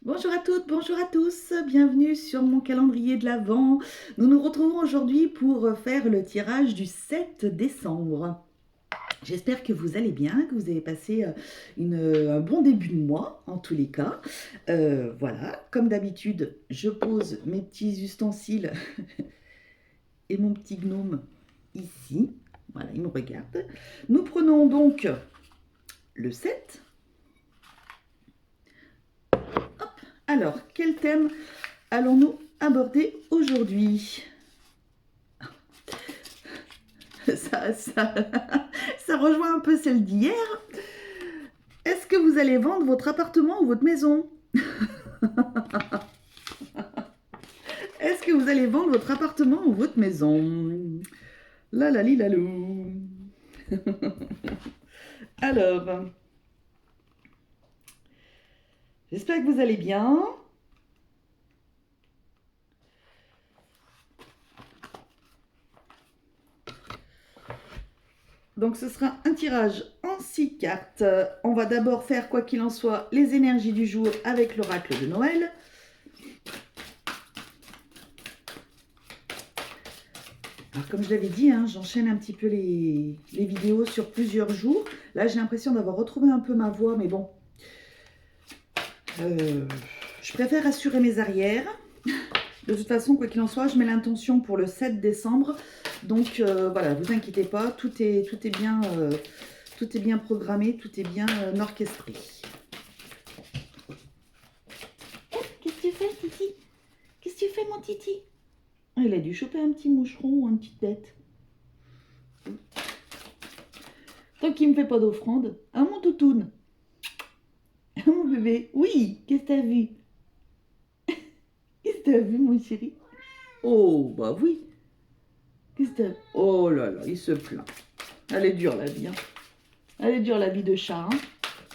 Bonjour à toutes, bonjour à tous, bienvenue sur mon calendrier de l'Avent. Nous nous retrouvons aujourd'hui pour faire le tirage du 7 décembre. J'espère que vous allez bien, que vous avez passé un bon début de mois en tous les cas. Voilà, comme d'habitude, je pose mes petits ustensiles et mon petit gnome ici. Voilà, il me regarde. Nous prenons donc le 7. Alors, quel thème allons-nous aborder aujourd'hui? Ça rejoint un peu celle d'hier. Est-ce que vous allez vendre votre appartement ou votre maison? Est-ce que vous allez vendre votre appartement ou votre maison? La la li la lou. Alors, j'espère que vous allez bien. Donc ce sera un tirage en 6 cartes. On va d'abord faire, quoi qu'il en soit, les énergies du jour avec l'oracle de Noël. Alors comme je l'avais dit, hein, j'enchaîne un petit peu les vidéos sur plusieurs jours. Là j'ai l'impression d'avoir retrouvé un peu ma voix, mais bon. Je préfère assurer mes arrières. De toute façon, quoi qu'il en soit, je mets l'intention pour le 7 décembre. Donc voilà, vous inquiétez pas, tout est bien programmé, tout est bien orchestré. Oh, qu'est-ce que tu fais, Titi? Qu'est-ce que tu fais, mon Titi? Il a dû choper un petit moucheron ou une petite bête. Tant qu'il ne me fait pas d'offrande. Ah, mon toutoune. Ah, mon bébé. Oui, qu'est-ce que t'as vu? Qu'est-ce que t'as vu, mon chéri? Oh, bah oui. Qu'est-ce que t'as... Oh là là, il se plaint. Elle est dure, la vie. Hein. Elle est dure, la vie de chat. Hein.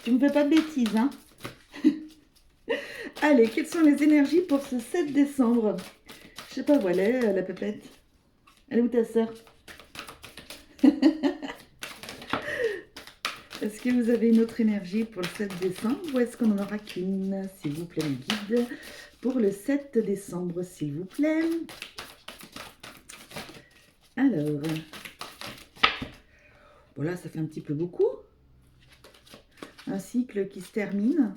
Tu me fais pas de bêtises, hein? Allez, quelles sont les énergies pour ce 7 décembre? Je sais pas où elle est, la pépette. Elle est où ta sœur? Est-ce que vous avez une autre énergie pour le 7 décembre ou est-ce qu'on n'en aura qu'une? S'il vous plaît, mes guides. Pour le 7 décembre, s'il vous plaît. Alors. Voilà, ça fait un petit peu beaucoup. Un cycle qui se termine.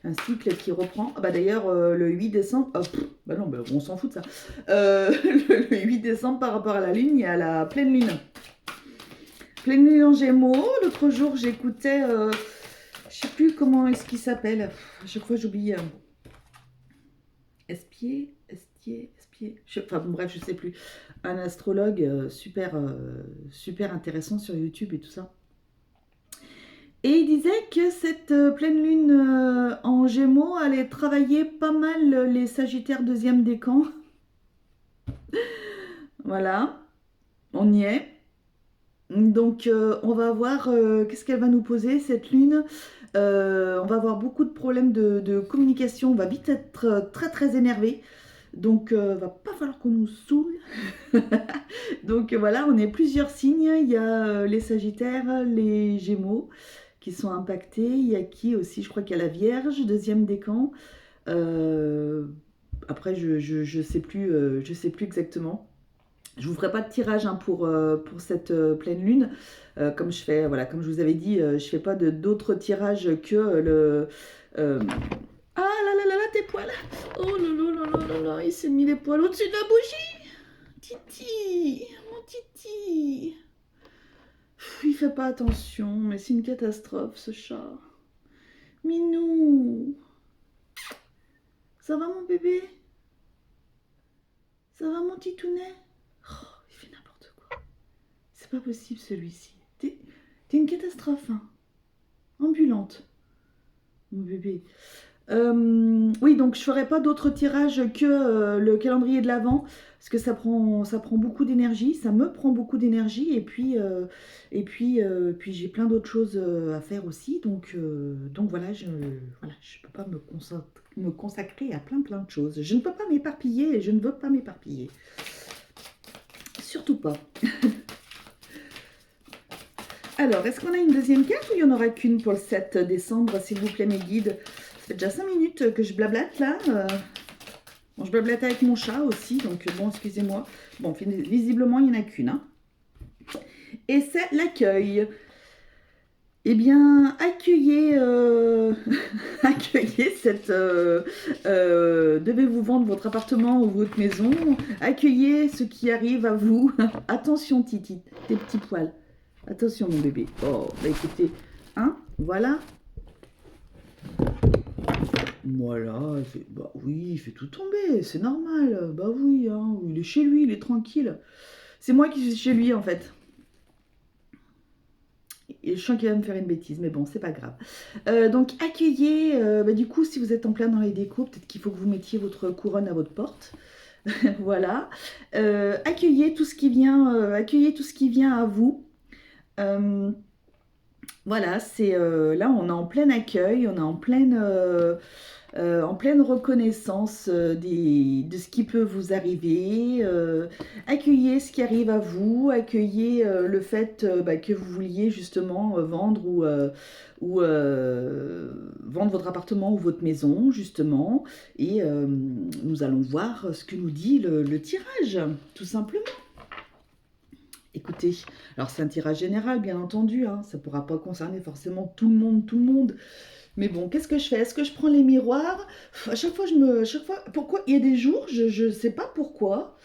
Un cycle qui reprend. Ah bah d'ailleurs, le 8 décembre... Oh, bah non, bah, on s'en fout de ça. Le 8 décembre, par rapport à la lune, il y a la pleine lune. Pleine lune en Gémeaux. L'autre jour, j'écoutais... je sais plus comment est-ce qu'il s'appelle. À chaque fois, j'oublie. Espier. Enfin bon, bref, je sais plus. Un astrologue super intéressant sur YouTube et tout ça. Et il disait que cette pleine lune en Gémeaux allait travailler pas mal les Sagittaires deuxième décan. Voilà, on y est. Donc on va voir qu'est-ce qu'elle va nous poser cette lune. On va avoir beaucoup de problèmes de communication. On va vite être très énervé. Donc va pas falloir qu'on nous saoule. Donc voilà, on est plusieurs signes. Il y a les Sagittaires, les Gémeaux qui sont impactés. Il y a qui aussi? Je crois qu'il y a la Vierge, deuxième décan. Après, je sais plus exactement. Je vous ferai pas de tirage hein, pour cette pleine lune. Comme je fais, voilà, comme je vous avais dit, je fais pas d'autres tirages que le. Ah là là là là, tes poils! Oh là là là là là là, il s'est mis les poils au-dessus de la bougie! Titi! Mon Titi! Il fait pas attention, mais c'est une catastrophe ce chat. Minou! Ça va mon bébé? Ça va mon titounet? Oh, il fait n'importe quoi. C'est pas possible celui-ci. T'es une catastrophe, hein. Ambulante. Mon bébé. Oui, donc je ferai pas d'autres tirages que le calendrier de l'Avent parce que ça prend beaucoup d'énergie, ça me prend beaucoup d'énergie et puis j'ai plein d'autres choses à faire aussi. Donc voilà, je peux pas me consacrer à plein de choses. Je ne peux pas m'éparpiller et je ne veux pas m'éparpiller. Surtout pas. Alors, est-ce qu'on a une deuxième carte ou il n'y en aura qu'une pour le 7 décembre, s'il vous plaît, mes guides? fait déjà 5 minutes que je blablate là. Bon, je blablate avec mon chat aussi, donc bon, excusez-moi. Bon, visiblement, il n'y en a qu'une. Hein. Et c'est l'accueil. Eh bien, accueillez, accueillez cette... devez-vous vendre votre appartement ou votre maison. Accueillez ce qui arrive à vous. Attention, Titi, tes petits poils. Attention, mon bébé. Oh, bah écoutez, hein, voilà. Voilà, bah oui, il fait tout tomber, c'est normal. Bah oui, hein, il est chez lui, il est tranquille. C'est moi qui suis chez lui, en fait. Et je sens qu'il va me faire une bêtise, mais bon, c'est pas grave. Donc, accueillez, bah, du coup, si vous êtes en plein dans les décos, peut-être qu'il faut que vous mettiez votre couronne à votre porte. Voilà. Accueillez tout ce qui vient à vous. Voilà, c'est là, on est en plein accueil, on est en pleine reconnaissance de ce qui peut vous arriver. Accueillez ce qui arrive à vous, accueillez le fait bah, que vous vouliez justement vendre ou vendre votre appartement ou votre maison, justement. Et nous allons voir ce que nous dit le tirage, tout simplement. Écoutez, alors c'est un tirage général, bien entendu, hein, ça ne pourra pas concerner forcément tout le monde. Mais bon, qu'est-ce que je fais? Est-ce que je prends les miroirs? À chaque fois, pourquoi? Il y a des jours, je ne sais pas pourquoi,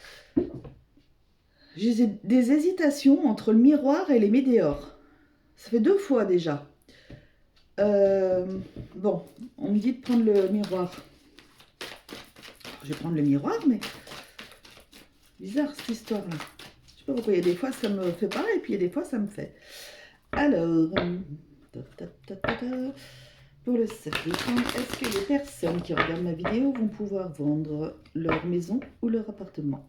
j'ai des hésitations entre le miroir et les météores. Ça fait 2 fois déjà. Bon, on me dit de prendre le miroir. Je vais prendre le miroir, mais bizarre cette histoire-là. Je sais pas pourquoi, il y a des fois ça me fait pas, et puis il y a des fois ça me fait. Alors, pour le 7 décembre, est-ce que les personnes qui regardent ma vidéo vont pouvoir vendre leur maison ou leur appartement?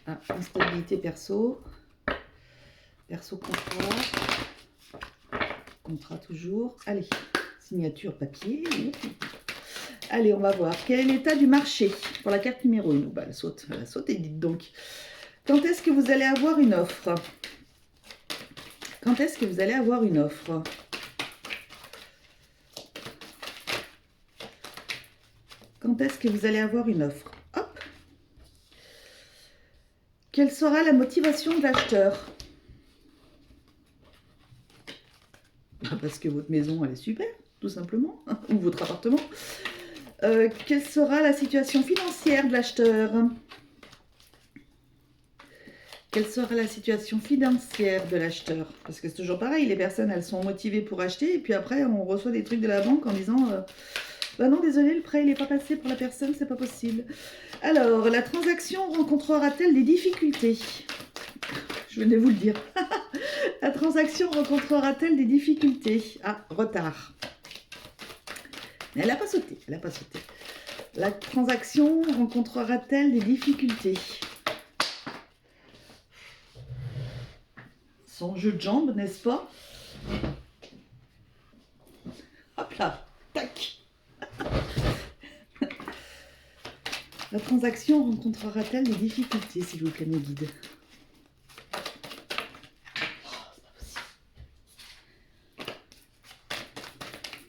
Ah, instabilité perso. Perso contrat toujours. Allez, signature papier. Allez, on va voir. Quel est l'état du marché pour la carte numéro 1? Bah, elle saute, et dites donc. Quand est-ce que vous allez avoir une offre? Quand est-ce que vous allez avoir une offre? Quand est-ce que vous allez avoir une offre? Hop. Quelle sera la motivation de l'acheteur? Parce que votre maison, elle est super, tout simplement. Ou votre appartement. Quelle sera la situation financière de l'acheteur? Quelle sera la situation financière de l'acheteur? Parce que c'est toujours pareil, les personnes, elles sont motivées pour acheter, et puis après, on reçoit des trucs de la banque en disant bah non, désolé, le prêt, il n'est pas passé pour la personne, c'est pas possible. Alors, la transaction rencontrera-t-elle des difficultés? Je venais vous le dire. La transaction rencontrera-t-elle des difficultés? Ah, retard. Mais elle n'a pas sauté, elle n'a pas sauté. La transaction rencontrera-t-elle des difficultés? Son jeu de jambes, n'est-ce pas? Hop là, tac. La transaction rencontrera-t-elle des difficultés, s'il vous plaît, mes guides?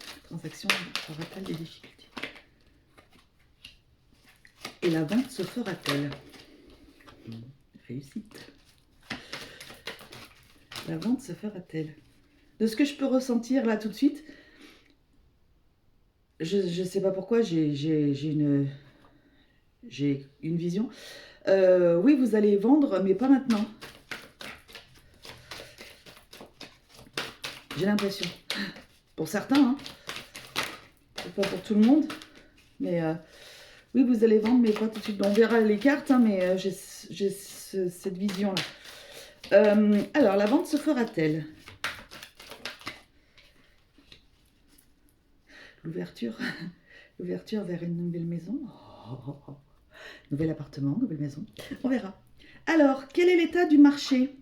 La transaction rencontrera-t-elle des difficultés? Et la vente se fera-t-elle? Réussite. La vente se fera-t-elle? De ce que je peux ressentir là tout de suite, je ne sais pas pourquoi, j'ai une vision. Oui, vous allez vendre, mais pas maintenant. J'ai l'impression. Pour certains, hein. C'est pas pour tout le monde. Mais oui, vous allez vendre, mais pas tout de suite. On verra les cartes, hein, mais j'ai cette vision-là. Alors, la vente se fera-t-elle? L'ouverture vers une nouvelle maison. Nouvel appartement, nouvelle maison. On verra. Alors, quel est l'état du marché?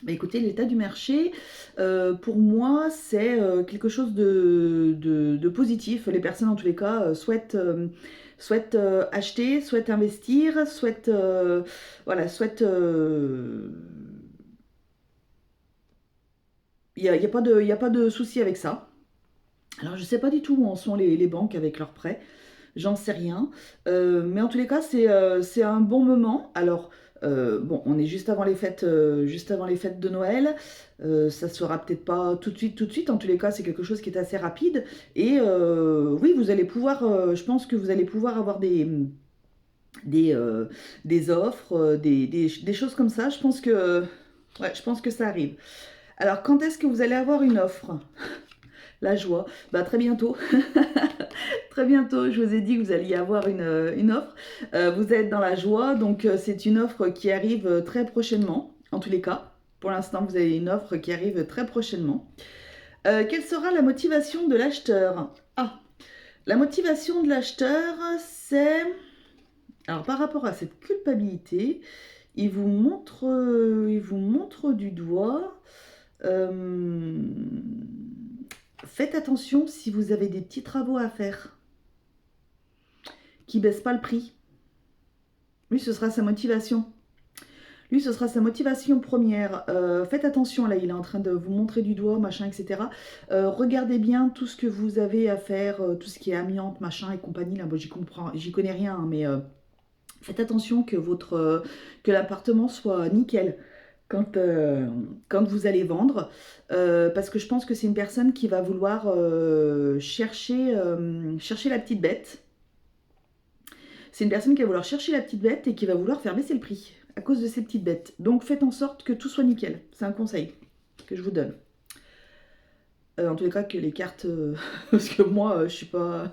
Bah, écoutez, l'état du marché, pour moi, c'est quelque chose de positif. Les personnes, en tous les cas, souhaitent acheter, souhaitent investir, souhaitent y a pas de souci avec ça. Alors, je ne sais pas du tout où en sont les banques avec leurs prêts. J'en sais rien. Mais en tous les cas, c'est un bon moment. Alors, bon, on est juste avant les fêtes de Noël. Ça se fera peut-être pas tout de suite, tout de suite. En tous les cas, c'est quelque chose qui est assez rapide. Et oui, vous allez pouvoir, je pense que vous allez pouvoir avoir des, euh, des offres, des choses comme ça. Ouais, je pense que ça arrive. Alors, quand est-ce que vous allez avoir une offre? La joie. Bah, très bientôt. Très bientôt, je vous ai dit que vous alliez avoir une offre. Vous êtes dans la joie, donc c'est une offre qui arrive très prochainement, en tous les cas. Pour l'instant, vous avez une offre qui arrive très prochainement. Quelle sera la motivation de l'acheteur? Ah, la motivation de l'acheteur, c'est... Alors, par rapport à cette culpabilité, il vous montre du doigt. euh, Faites attention si vous avez des petits travaux à faire qui baissent pas le prix. Lui, ce sera sa motivation. Lui, ce sera sa motivation première. Faites attention, là, il est en train de vous montrer du doigt, machin, etc. Regardez bien tout ce que vous avez à faire, tout ce qui est amiante, machin et compagnie. Là, moi, j'y connais rien, hein, mais faites attention que l'appartement soit nickel quand vous allez vendre. Parce que je pense que c'est une personne qui va vouloir chercher la petite bête. C'est une personne qui va vouloir chercher la petite bête et qui va vouloir faire baisser le prix à cause de ces petites bêtes. Donc faites en sorte que tout soit nickel. C'est un conseil que je vous donne. En tous les cas, que les cartes... parce que moi, je suis pas...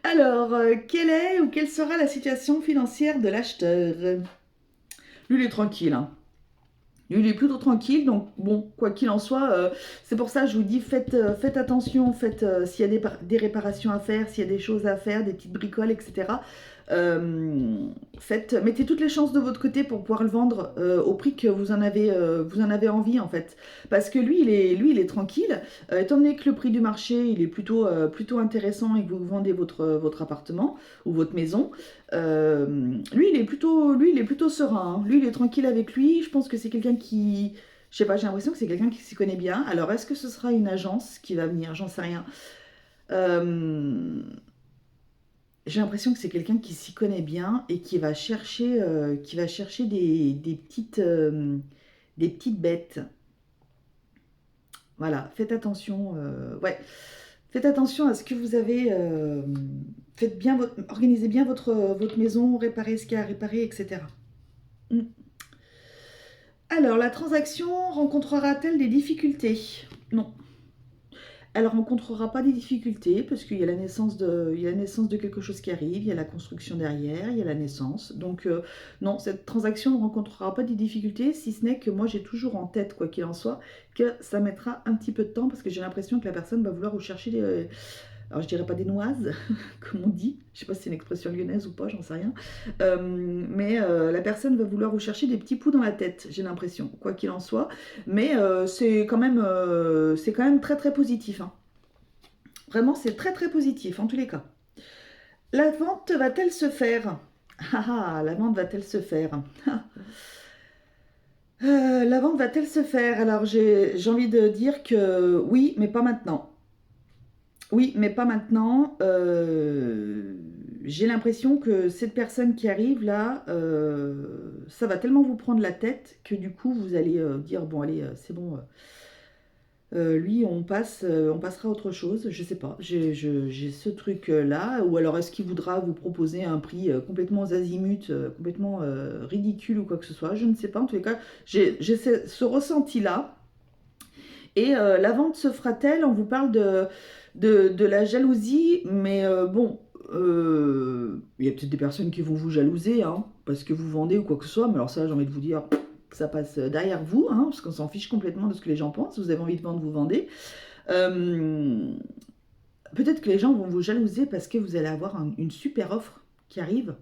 Alors, quelle est ou quelle sera la situation financière de l'acheteur? Lui, il est tranquille, hein. Lui, il est plutôt tranquille, donc bon, quoi qu'il en soit, c'est pour ça que je vous dis, faites attention, s'il y a des réparations à faire, s'il y a des choses à faire, des petites bricoles, etc. Mettez toutes les chances de votre côté pour pouvoir le vendre au prix que vous en avez envie, en fait. Parce que lui, il est tranquille, étant donné que le prix du marché, il est plutôt intéressant et que vous vendez votre appartement ou votre maison. Lui, il est plutôt serein, hein. Lui, il est tranquille avec lui. Je pense que c'est quelqu'un qui... Je sais pas, j'ai l'impression que c'est quelqu'un qui s'y connaît bien. Alors, est-ce que ce sera une agence qui va venir? J'en sais rien. Euh, J'ai l'impression que c'est quelqu'un qui s'y connaît bien et qui va chercher des petites bêtes. Voilà, faites attention. Ouais, faites attention à ce que vous avez. Organisez bien votre maison, réparez ce qu'il y a à réparer, etc. Mm. Alors, la transaction rencontrera-t-elle des difficultés? Non. Elle ne rencontrera pas des difficultés parce qu'il y a il y a la naissance de quelque chose qui arrive, il y a la construction derrière, il y a la naissance. Donc non, cette transaction ne rencontrera pas des difficultés, si ce n'est que moi j'ai toujours en tête, quoi qu'il en soit, que ça mettra un petit peu de temps parce que j'ai l'impression que la personne va vouloir vous chercher des... Alors je dirais pas des noises, comme on dit, je sais pas si c'est une expression lyonnaise ou pas, j'en sais rien. Mais la personne va vouloir vous chercher des petits poux dans la tête, j'ai l'impression, quoi qu'il en soit. Mais c'est quand même très très positif, hein. Vraiment, c'est très très positif en tous les cas. La vente va-t-elle se faire? Ah, la vente va-t-elle se faire? La vente va-t-elle se faire? Alors j'ai envie de dire que oui, mais pas maintenant. Oui, mais pas maintenant. J'ai l'impression que cette personne qui arrive là, ça va tellement vous prendre la tête que du coup vous allez dire bon allez, c'est bon. Lui, on passera à autre chose, je sais pas. J'ai ce truc-là. Ou alors est-ce qu'il voudra vous proposer un prix complètement azimut, complètement ridicule ou quoi que ce soit? Je ne sais pas. En tous les cas, j'ai ce ressenti-là. Et la vente se fera-t-elle? On vous parle de la jalousie, mais bon, il y a peut-être des personnes qui vont vous jalouser, hein, parce que vous vendez ou quoi que ce soit. Mais alors ça, j'ai envie de vous dire, ça passe derrière vous, hein, parce qu'on s'en fiche complètement de ce que les gens pensent. Vous avez envie de vendre, vous vendez. Euh, Peut-être que les gens vont vous jalouser parce que vous allez avoir une super offre qui arrive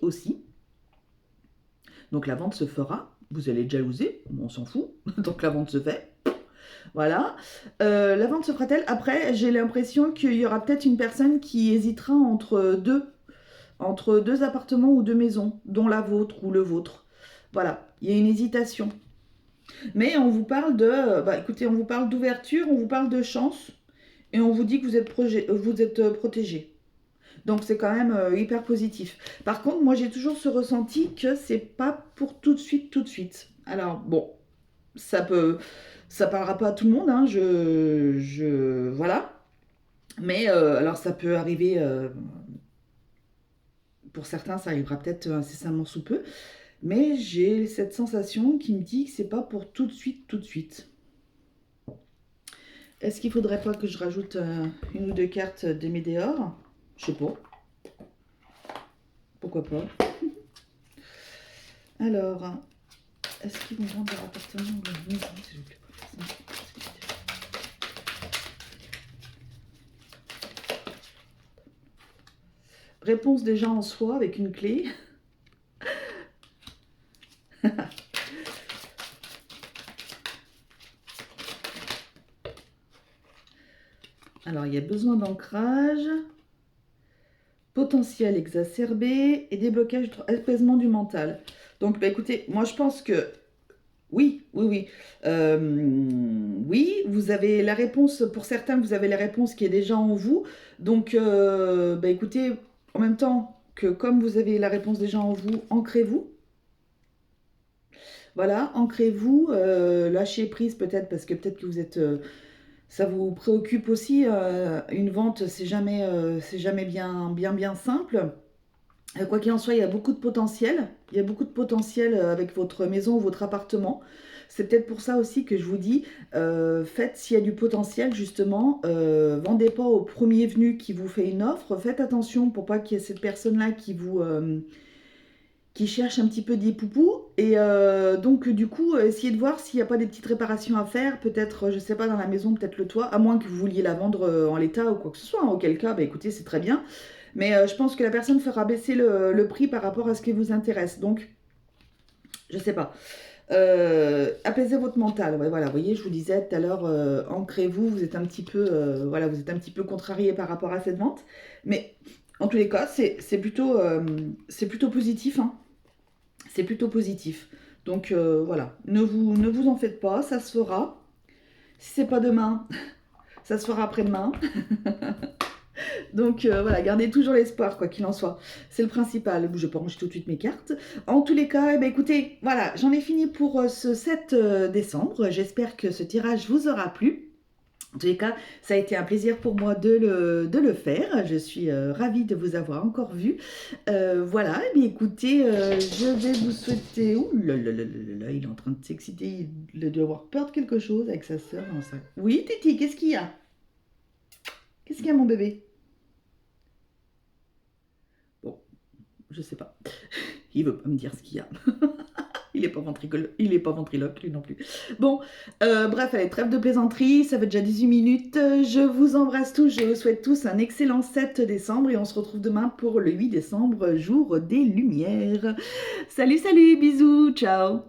aussi. Donc la vente se fera. Vous allez être jalousé, on s'en fout. Donc la vente se fait. Voilà. La vente se fera-t-elle? Après, j'ai l'impression qu'il y aura peut-être une personne qui hésitera entre deux appartements ou deux maisons, dont la vôtre ou le vôtre. Voilà, il y a une hésitation. Mais on vous parle de, bah écoutez, on vous parle d'ouverture, on vous parle de chance, et on vous dit que vous êtes protégé. Donc c'est quand même hyper positif. Par contre, moi j'ai toujours ce ressenti que c'est pas pour tout de suite, tout de suite. Alors bon, ça parlera pas à tout le monde, hein, voilà. Mais alors ça peut arriver, pour certains ça arrivera peut-être incessamment sous peu. Mais j'ai cette sensation qui me dit que c'est pas pour tout de suite, tout de suite. Est-ce qu'il faudrait pas que je rajoute une ou deux cartes de Médéor? Je sais pas. Pourquoi pas. Alors, est-ce qu'ils vont vendre leur appartement ou leur maison, s'il vous plaît? Réponse déjà en soi avec une clé. Alors, il y a besoin d'ancrage, potentiel exacerbé et déblocage, apaisement du mental. Donc, bah, écoutez, moi je pense que oui, oui. Oui, vous avez la réponse, pour certains, vous avez la réponse qui est déjà en vous. Donc, bah, écoutez, en même temps que comme vous avez la réponse déjà en vous, ancrez-vous. Voilà, ancrez-vous, lâchez prise peut-être parce que peut-être que vous êtes... ça vous préoccupe aussi, une vente, c'est jamais bien simple. Quoi qu'il en soit, il y a beaucoup de potentiel. Il y a beaucoup de potentiel avec votre maison ou votre appartement. C'est peut-être pour ça aussi que je vous dis, faites s'il y a du potentiel justement, vendez pas au premier venu qui vous fait une offre. Faites attention pour pas qu'il y ait cette personne-là qui cherche un petit peu des poupous. Et donc du coup, essayez de voir s'il n'y a pas des petites réparations à faire. Peut-être, je sais pas, dans la maison, peut-être le toit, à moins que vous vouliez la vendre en l'état ou quoi que ce soit. Auquel cas, bah, écoutez, c'est très bien. Mais je pense que la personne fera baisser le prix par rapport à ce qui vous intéresse. Donc, je sais pas. Apaisez votre mental. Ouais, voilà, vous voyez, je vous disais tout à l'heure, ancrez-vous. Vous êtes un petit peu, voilà, vous êtes un petit peu contrarié par rapport à cette vente. Mais en tous les cas, c'est plutôt positif. Hein. C'est plutôt positif. Donc voilà, ne vous en faites pas, ça se fera. Si c'est pas demain, ça se fera après-demain. Donc voilà, gardez toujours l'espoir, quoi qu'il en soit. C'est le principal. Je peux ranger tout de suite mes cartes. En tous les cas, eh ben, écoutez, voilà, j'en ai fini pour ce 7 décembre. J'espère que ce tirage vous aura plu. En tous les cas, ça a été un plaisir pour moi de le faire. Je suis ravie de vous avoir encore vu. Voilà, et bien écoutez, je vais vous souhaiter... Ouh là là là là là, il est en train de s'exciter. Il doit avoir peur de quelque chose avec sa soeur. Oui, Titi, qu'est-ce qu'il y a? Qu'est-ce qu'il y a, mon bébé? Bon, je sais pas. Il veut pas me dire ce qu'il y a. Il est pas ventriloque, lui non plus. Bon, bref, allez, trêve de plaisanterie, ça fait déjà 18 minutes. Je vous embrasse tous, je vous souhaite tous un excellent 7 décembre et on se retrouve demain pour le 8 décembre, jour des Lumières. Salut, salut, bisous, ciao.